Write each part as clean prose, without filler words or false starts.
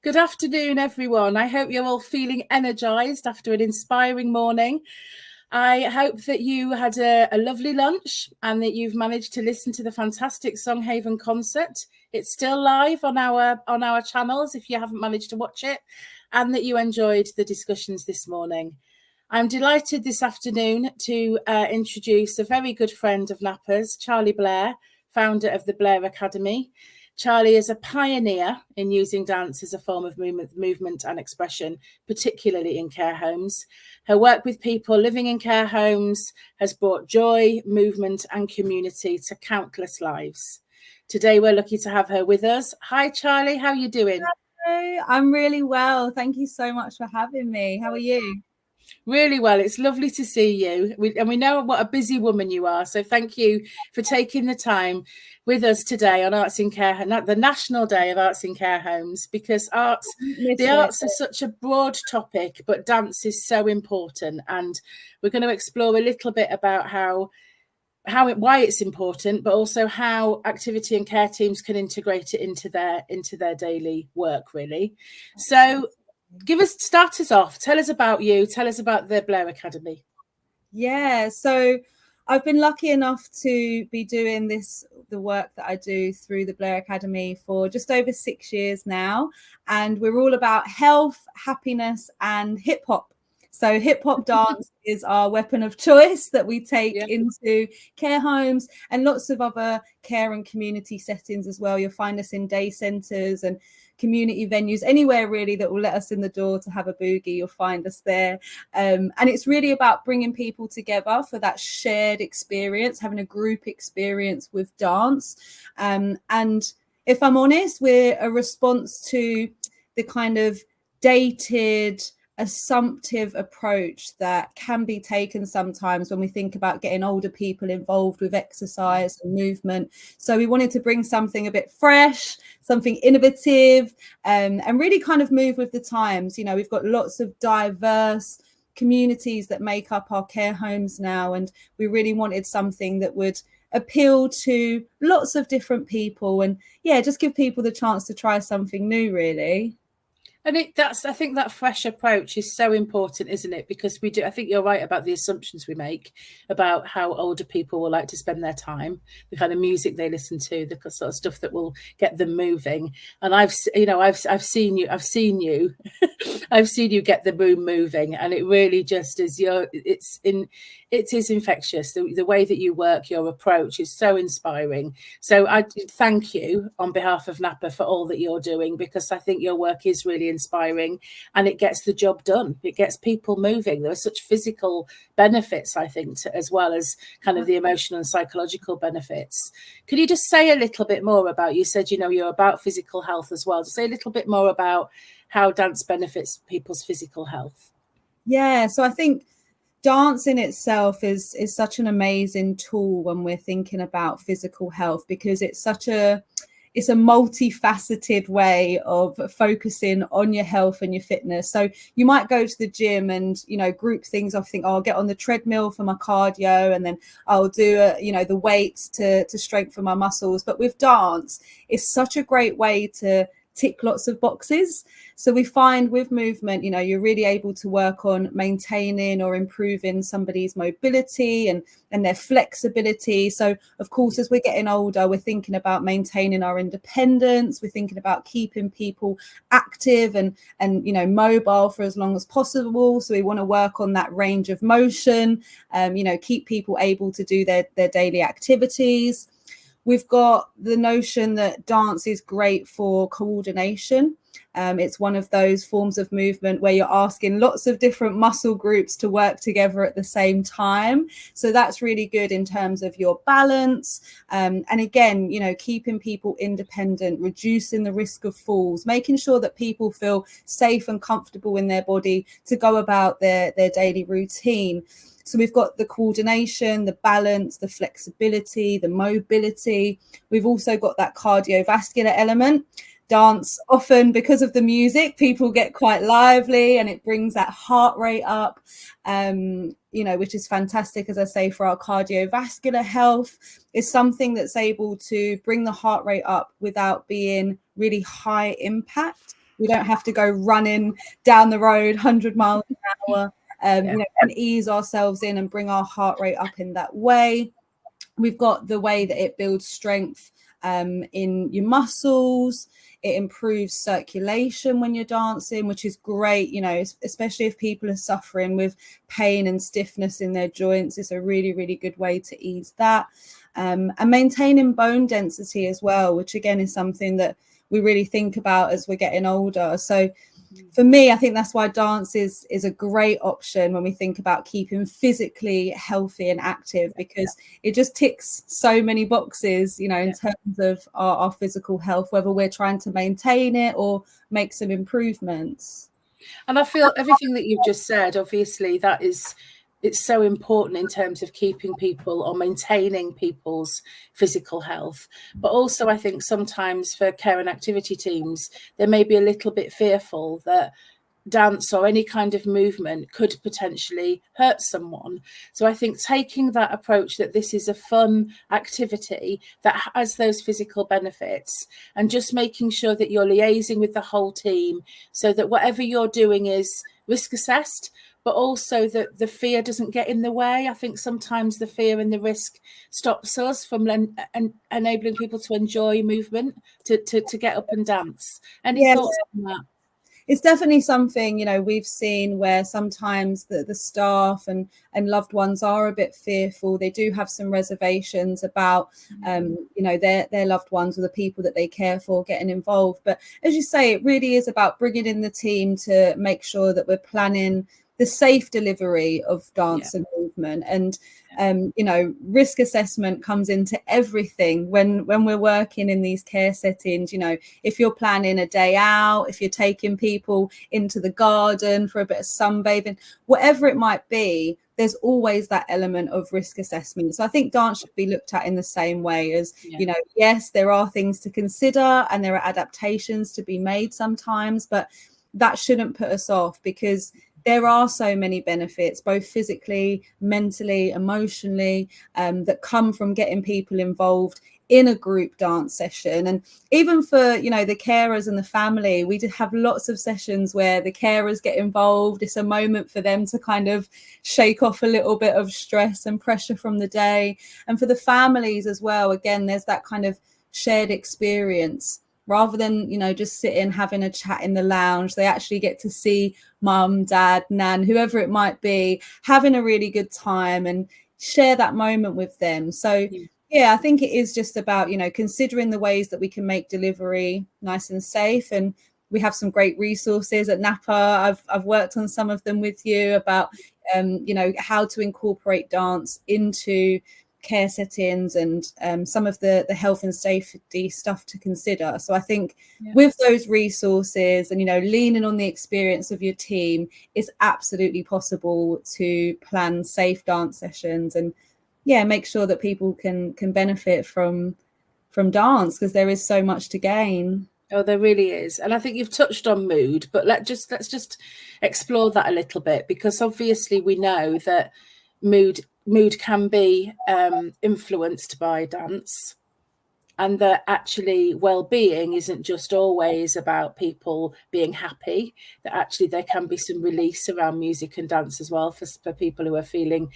Good afternoon, everyone. I hope you're all feeling energized after an inspiring morning. I hope that you had a lovely lunch and that you've managed to listen to the fantastic Songhaven concert. It's still live on our channels if you haven't managed to watch it, and that you enjoyed the discussions this morning. I'm delighted this afternoon to introduce a very good friend of Napa's, Charlie Blair, founder of the Blair Academy. Charlie is a pioneer in using dance as a form of movement and expression, particularly in care homes. Her work with people living in care homes has brought joy, movement, and community to countless lives. Today, we're lucky to have her with us. Hi, Charlie. How are you doing? Hello, I'm really well. Thank you so much for having me. How are you? Really well. It's lovely to see you. We know what a busy woman you are. So thank you for taking the time with us today on Arts in Care, the National Day of Arts in Care Homes, because the arts are such a broad topic, but dance is so important. And we're going to explore a little bit about why it's important, but also how activity and care teams can integrate it into their daily work, really. So start us off. Tell us about you. Tell us about the Blair Academy. Yeah, so I've been lucky enough to be doing the work that I do through the Blair Academy for just over 6 years now. And we're all about health, happiness, and hip hop. So hip hop dance is our weapon of choice that we take into care homes and lots of other care and community settings as well. You'll find us in day centres and community venues, anywhere really that will let us in the door to have a boogie, you'll find us there. And it's really about bringing people together for that shared experience, having a group experience with dance. And if I'm honest, we're a response to the kind of dated, assumptive approach that can be taken sometimes when we think about getting older people involved with exercise and movement. So we wanted to bring something a bit fresh, something innovative, and really kind of move with the times. You know, we've got lots of diverse communities that make up our care homes now, and we really wanted something that would appeal to lots of different people and just give people the chance to try something new, really. And I think that fresh approach is so important, isn't it? Because I think you're right about the assumptions we make about how older people will like to spend their time, the kind of music they listen to, the sort of stuff that will get them moving. And I've seen you I've seen you get the room moving, and it really just is it is infectious. The way that you work, your approach is so inspiring. So I thank you on behalf of Napa for all that you're doing, because I think your work is really inspiring and it gets the job done. It gets people moving. There are such physical benefits, I think, as well as kind of the emotional and psychological benefits. Could you just say a little bit more about, you said, you're about physical health as well. Just say a little bit more about how dance benefits people's physical health. Yeah, so I think dance in itself is such an amazing tool when we're thinking about physical health, because it's a multifaceted way of focusing on your health and your fitness. So you might go to the gym and, group things off, think, I'll get on the treadmill for my cardio, and then I'll do, the weights to strengthen my muscles. But with dance, it's such a great way to tick lots of boxes. So we find with movement, you're really able to work on maintaining or improving somebody's mobility and their flexibility. So of course, as we're getting older, we're thinking about maintaining our independence. We're thinking about keeping people active and mobile for as long as possible. So we want to work on that range of motion, keep people able to do their daily activities. We've got the notion that dance is great for coordination. It's one of those forms of movement where you're asking lots of different muscle groups to work together at the same time. So that's really good in terms of your balance. And again, keeping people independent, reducing the risk of falls, making sure that people feel safe and comfortable in their body to go about their daily routine. So we've got the coordination, the balance, the flexibility, the mobility. We've also got that cardiovascular element. Dance, often because of the music, people get quite lively and it brings that heart rate up, which is fantastic, as I say, for our cardiovascular health. Is something that's able to bring the heart rate up without being really high impact. We don't have to go running down the road 100 miles an hour. You know, and ease ourselves in and bring our heart rate up in that way. We've got the way that it builds strength in your muscles. It improves circulation when you're dancing, which is great, you know, especially if people are suffering with pain and stiffness in their joints. It's a really, really good way to ease that. And maintaining bone density as well, which again is something that we really think about as we're getting older. So for me, I think that's why dance is a great option when we think about keeping physically healthy and active, because it just ticks so many boxes, you know, in terms of our physical health, whether we're trying to maintain it or make some improvements. And I feel everything that you've just said, obviously, it's so important in terms of keeping people or maintaining people's physical health. But also, I think sometimes for care and activity teams, they may be a little bit fearful that dance or any kind of movement could potentially hurt someone. So I think taking that approach that this is a fun activity that has those physical benefits, and just making sure that you're liaising with the whole team so that whatever you're doing is risk assessed, but also that the fear doesn't get in the way. I think sometimes the fear and the risk stops us from enabling people to enjoy movement, to get up and dance. Any thoughts on that? It's definitely something, you know, we've seen where sometimes the staff and loved ones are a bit fearful. They do have some reservations about, you know, their loved ones or the people that they care for getting involved. But as you say, it really is about bringing in the team to make sure that we're planning the safe delivery of dance and movement. And you know, risk assessment comes into everything when we're working in these care settings. You know, if you're planning a day out, if you're taking people into the garden for a bit of sunbathing, whatever it might be, there's always that element of risk assessment. So I think dance should be looked at in the same way as, you know, yes, there are things to consider and there are adaptations to be made sometimes, but that shouldn't put us off, because there are so many benefits, both physically, mentally, emotionally, that come from getting people involved in a group dance session. And even for, you know, the carers and the family, we did have lots of sessions where the carers get involved. It's a moment for them to kind of shake off a little bit of stress and pressure from the day. And for the families as well, again, there's that kind of shared experience. Rather than, you know, just sitting having a chat in the lounge, they actually get to see mum, dad, nan, whoever it might be, having a really good time and share that moment with them. So yeah, I think it is just about, you know, considering the ways that we can make delivery nice and safe. And we have some great resources at Napa. I've worked on some of them with you about, you know, how to incorporate dance into care settings and some of the health and safety stuff to consider. So I think with those resources and, you know, leaning on the experience of your team, it's absolutely possible to plan safe dance sessions and make sure that people can benefit from dance, because there is so much to gain. Oh, there really is. And I think you've touched on mood, but let's just explore that a little bit, because obviously we know that mood can be influenced by dance, and that actually well-being isn't just always about people being happy, that actually there can be some release around music and dance as well for people who are feeling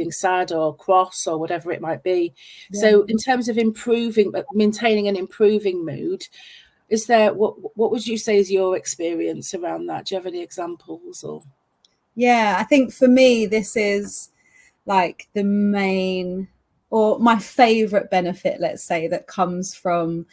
sad or cross or whatever it might be. So in terms of maintaining and improving mood, is there, what would you say is your experience around that? Do you have any examples? Or I think for me, this is like the main or my favorite benefit, let's say, that comes from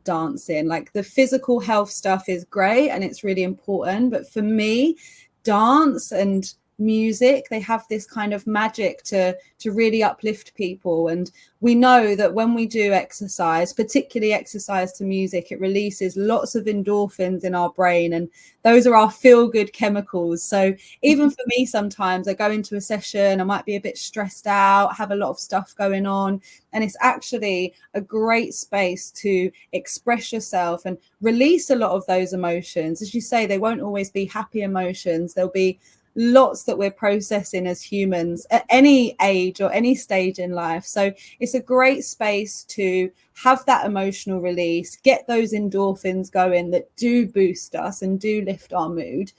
dancing. Like, the physical health stuff is great and it's really important, but for me, dance and music, they have this kind of magic to really uplift people. And we know that when we do exercise, particularly exercise to music, it releases lots of endorphins in our brain, and those are our feel-good chemicals. So even for me, sometimes I go into a session, I might be a bit stressed out, have a lot of stuff going on, and it's actually a great space to express yourself and release a lot of those emotions. As you say, they won't always be happy emotions. There'll be lots that we're processing as humans at any age or any stage in life. So it's a great space to have that emotional release, get those endorphins going that do boost us and do lift our mood.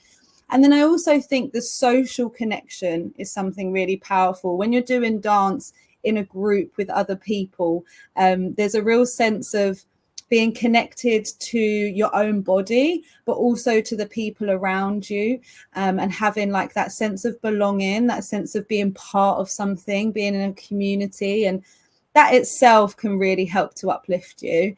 And then I also think the social connection is something really powerful. When you're doing dance in a group with other people, there's a real sense of being connected to your own body, but also to the people around you, and having like that sense of belonging, that sense of being part of something, being in a community. And that itself can really help to uplift you.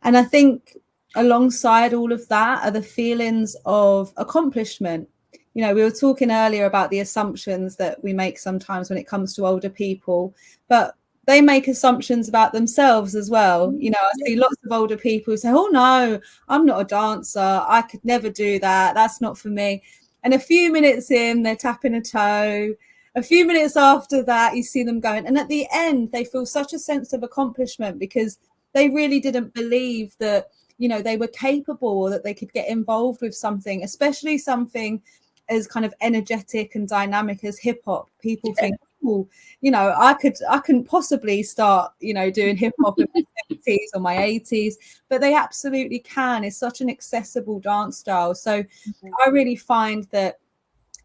And I think alongside all of that are the feelings of accomplishment. You know, we were talking earlier about the assumptions that we make sometimes when it comes to older people, but they make assumptions about themselves as well. You know, I see lots of older people who say, oh no, I'm not a dancer, I could never do that, that's not for me. And a few minutes in, they're tapping a toe. A few minutes after that, you see them going, and at the end they feel such a sense of accomplishment because they really didn't believe that, you know, they were capable or that they could get involved with something, especially something as kind of energetic and dynamic as hip hop. People think, oh, you know, I couldn't possibly start, you know, doing hip hop in my 70s or my 80s, but they absolutely can. It's such an accessible dance style. So I really find that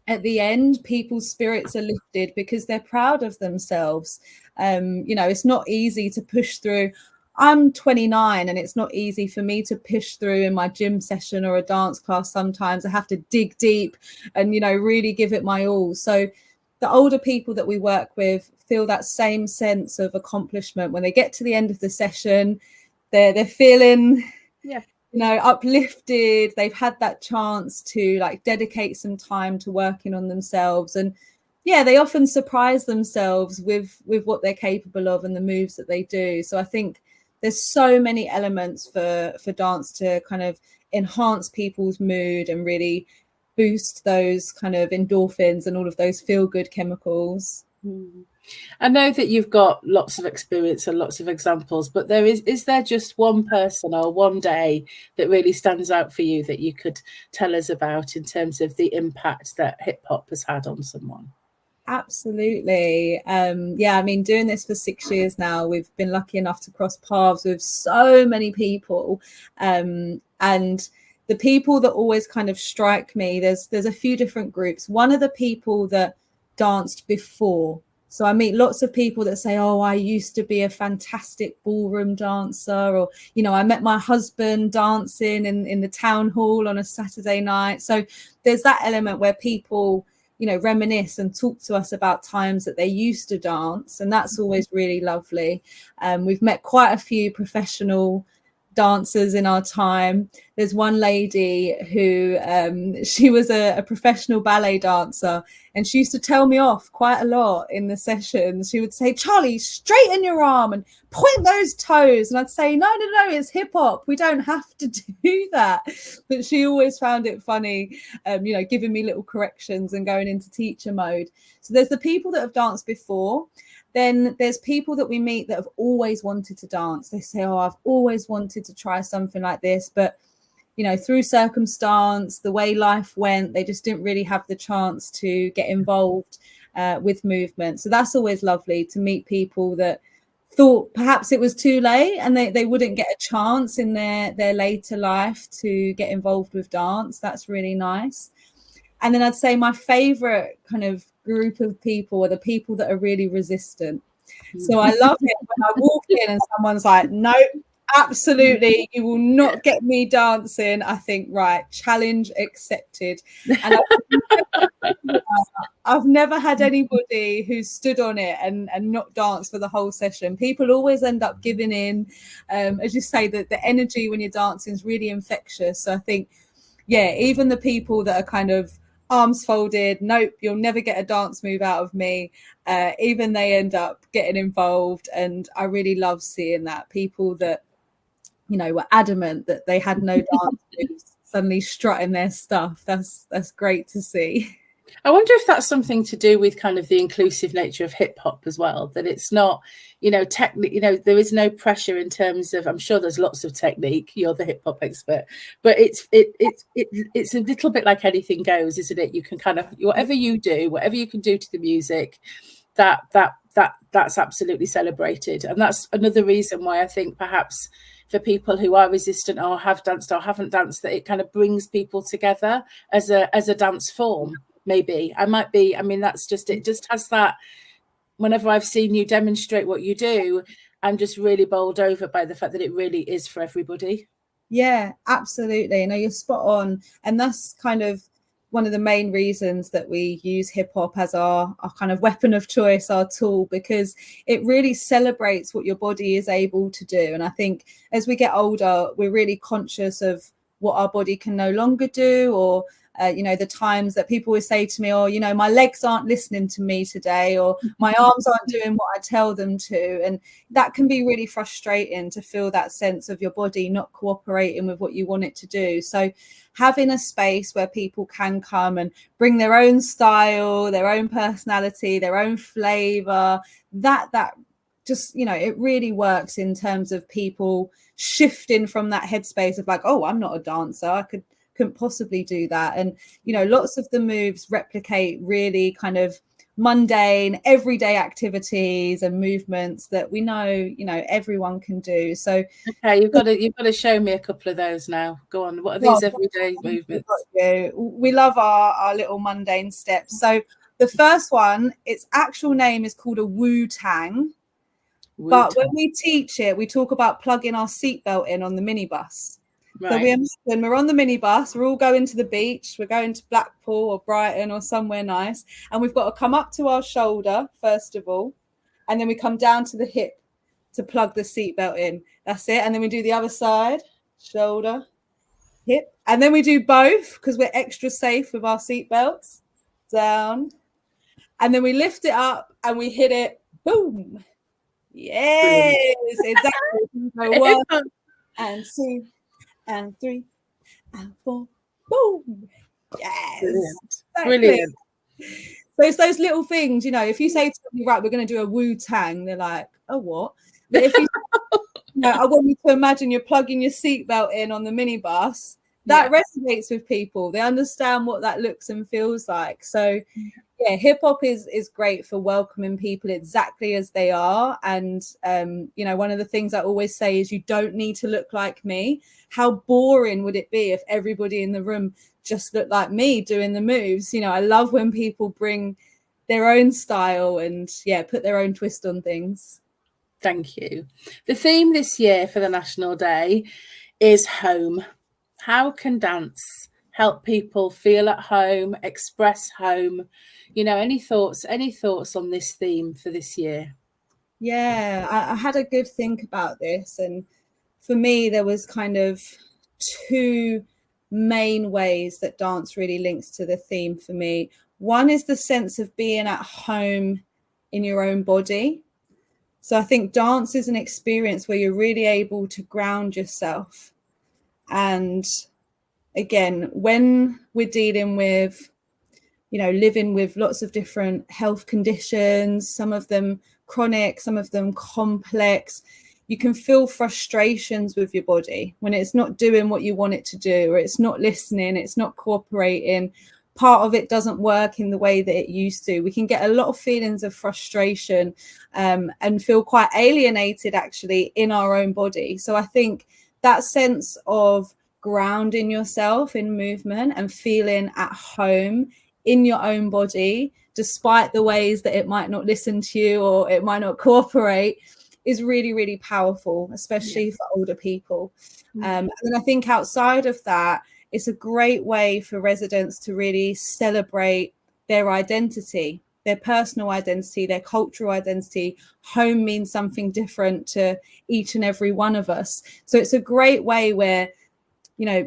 at the end, people's spirits are lifted because they're proud of themselves. You know, it's not easy to push through. I'm 29 and it's not easy for me to push through in my gym session or a dance class. Sometimes I have to dig deep and, you know, really give it my all. So the older people that we work with feel that same sense of accomplishment when they get to the end of the session. They're feeling, you know, uplifted. They've had that chance to like dedicate some time to working on themselves. And yeah, they often surprise themselves with what they're capable of and the moves that they do. So I think there's so many elements for dance to kind of enhance people's mood and really boost those kind of endorphins and all of those feel-good chemicals. I know that you've got lots of experience and lots of examples, but is there just one person or one day that really stands out for you that you could tell us about in terms of the impact that hip hop has had on someone? Absolutely. Yeah, I mean, doing this for 6 years now, we've been lucky enough to cross paths with so many people. And the people that always kind of strike me, there's a few different groups. One of the people that danced before. So I meet lots of people that say, oh, I used to be a fantastic ballroom dancer, or, you know, I met my husband dancing in the town hall on a Saturday night. So there's that element where people, you know, reminisce and talk to us about times that they used to dance. And that's always really lovely. We've met quite a few professional dancers in our time. There's one lady who she was a professional ballet dancer, and she used to tell me off quite a lot in the sessions. She would say, Charlie, straighten your arm and point those toes. And I'd say, no, it's hip hop, we don't have to do that. But she always found it funny, you know, giving me little corrections and going into teacher mode. So there's the people that have danced before. Then there's people that we meet that have always wanted to dance. They say, oh, I've always wanted to try something like this, but, you know, through circumstance, the way life went, they just didn't really have the chance to get involved with movement. So that's always lovely to meet people that thought perhaps it was too late and they wouldn't get a chance in their later life to get involved with dance. That's really nice. And then I'd say my favorite kind of group of people are the people that are really resistant. So I love it when I walk in and someone's like, nope, absolutely, you will not get me dancing. I think, right, challenge accepted. And I've never had anybody who stood on it and not danced for the whole session. People always end up giving in. As you say, that the energy when you're dancing is really infectious. So I think, yeah, even the people that are kind of arms folded, nope, you'll never get a dance move out of me, even they end up getting involved. And I really love seeing that. People that, you know, were adamant that they had no dance moves suddenly strutting their stuff. That's great to see. I wonder if that's something to do with kind of the inclusive nature of hip hop as well, that it's not, there is no pressure in terms of, I'm sure there's lots of technique, you're the hip hop expert, but it's a little bit like anything goes, isn't it? You can kind of, whatever you do, whatever you can do to the music, that's absolutely celebrated. And that's another reason why I think perhaps for people who are resistant or have danced or haven't danced, that it kind of brings people together as a dance form. Maybe I mean, that's just, it just has that. Whenever I've seen you demonstrate what you do, I'm just really bowled over by the fact that it really is for everybody. Yeah, absolutely. No, you're spot on. And that's kind of one of the main reasons that we use hip hop as our kind of weapon of choice, our tool, because it really celebrates what your body is able to do. And I think as we get older, we're really conscious of what our body can no longer do, or the times that people will say to me, oh, my legs aren't listening to me today, or my arms aren't doing what I tell them to. And that can be really frustrating, to feel that sense of your body not cooperating with what you want it to do. So having a space where people can come and bring their own style, their own personality, their own flavor, that just, it really works in terms of people shifting from that headspace of like, oh, I'm not a dancer, I couldn't possibly do that. And lots of the moves replicate really kind of mundane everyday activities and movements that we know everyone can do. So okay, you've got to show me a couple of those now. Go on, what are these everyday movements? We love our little mundane steps. So the first one, its actual name is called a Wu-Tang. But when we teach it, we talk about plugging our seatbelt in on the minibus. Right. So we imagine we're on the minibus, we're all going to the beach, we're going to Blackpool or Brighton or somewhere nice, and we've got to come up to our shoulder, first of all, and then we come down to the hip to plug the seatbelt in. That's it. And then we do the other side, shoulder, hip, and then we do both because we're extra safe with our seatbelts. Down, and then we lift it up and we hit it, boom. Yes, exactly. So 1 and 2 and 3 and 4, boom. Yes, brilliant. So it's those little things, if you say to me, right, we're going to do a Wu-Tang, they're like, oh, what? But if you I want you to imagine you're plugging your seatbelt in on the minibus, that resonates with people. They understand what that looks and feels like. So yeah, hip hop is great for welcoming people exactly as they are. And, one of the things I always say is you don't need to look like me. How boring would it be if everybody in the room just looked like me doing the moves? I love when people bring their own style and, put their own twist on things. Thank you. The theme this year for the National Day is home. How can dance help people feel at home, express home? Any thoughts on this theme for this year? Yeah, I had a good think about this. And for me, there was kind of two main ways that dance really links to the theme for me. One is the sense of being at home in your own body. So I think dance is an experience where you're really able to ground yourself. And again, when we're dealing with, living with lots of different health conditions, some of them chronic, some of them complex, you can feel frustrations with your body when it's not doing what you want it to do, or it's not listening, it's not cooperating. Part of it doesn't work in the way that it used to. We can get a lot of feelings of frustration and feel quite alienated actually in our own body. So I think that sense of grounding yourself in movement and feeling at home in your own body, despite the ways that it might not listen to you or it might not cooperate, is really, really powerful, especially for older people. And then I think outside of that, it's a great way for residents to really celebrate their identity, their personal identity, their cultural identity. Home means something different to each and every one of us. So it's a great way where,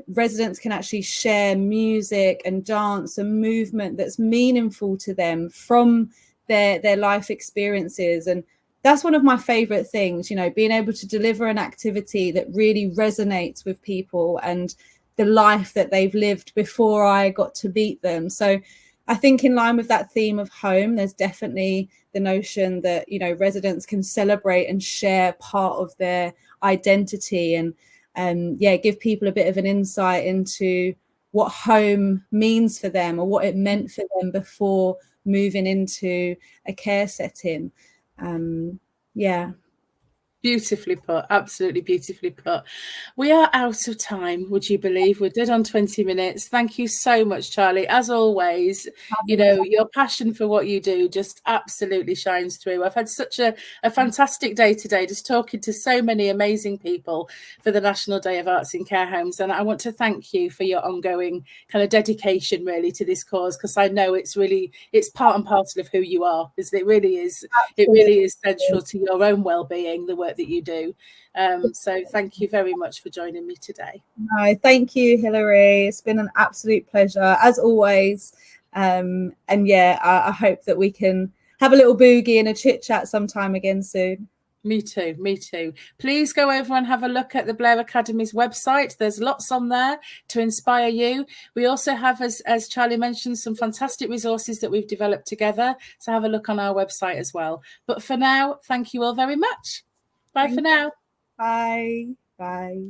residents can actually share music and dance and movement that's meaningful to them from their life experiences. And that's one of my favorite things, being able to deliver an activity that really resonates with people and the life that they've lived before I got to meet them. So I think in line with that theme of home, there's definitely the notion that, you know, residents can celebrate and share part of their identity, and yeah, give people a bit of an insight into what home means for them, or what it meant for them before moving into a care setting. Yeah. Beautifully put, absolutely beautifully put. We are out of time, would you believe? We're dead on 20 minutes. Thank you so much, Charlie. As always, you know, your passion for what you do just absolutely shines through. I've had such a fantastic day today, just talking to so many amazing people for the National Day of Arts in Care Homes. And I want to thank you for your ongoing kind of dedication really to this cause, because I know it's part and parcel of who you are, isn't it? It really is. It really is central to your own well-being, the work that you do. So thank you very much for joining me today. No, thank you, Hilary. It's been an absolute pleasure, as always. And yeah, I hope that we can have a little boogie and a chit chat sometime again soon. Me too, me too. Please go over and have a look at the Blair Academy's website. There's lots on there to inspire you. We also have, as Charlie mentioned, some fantastic resources that we've developed together. So have a look on our website as well. But for now, thank you all very much. Bye for now. Bye. Bye.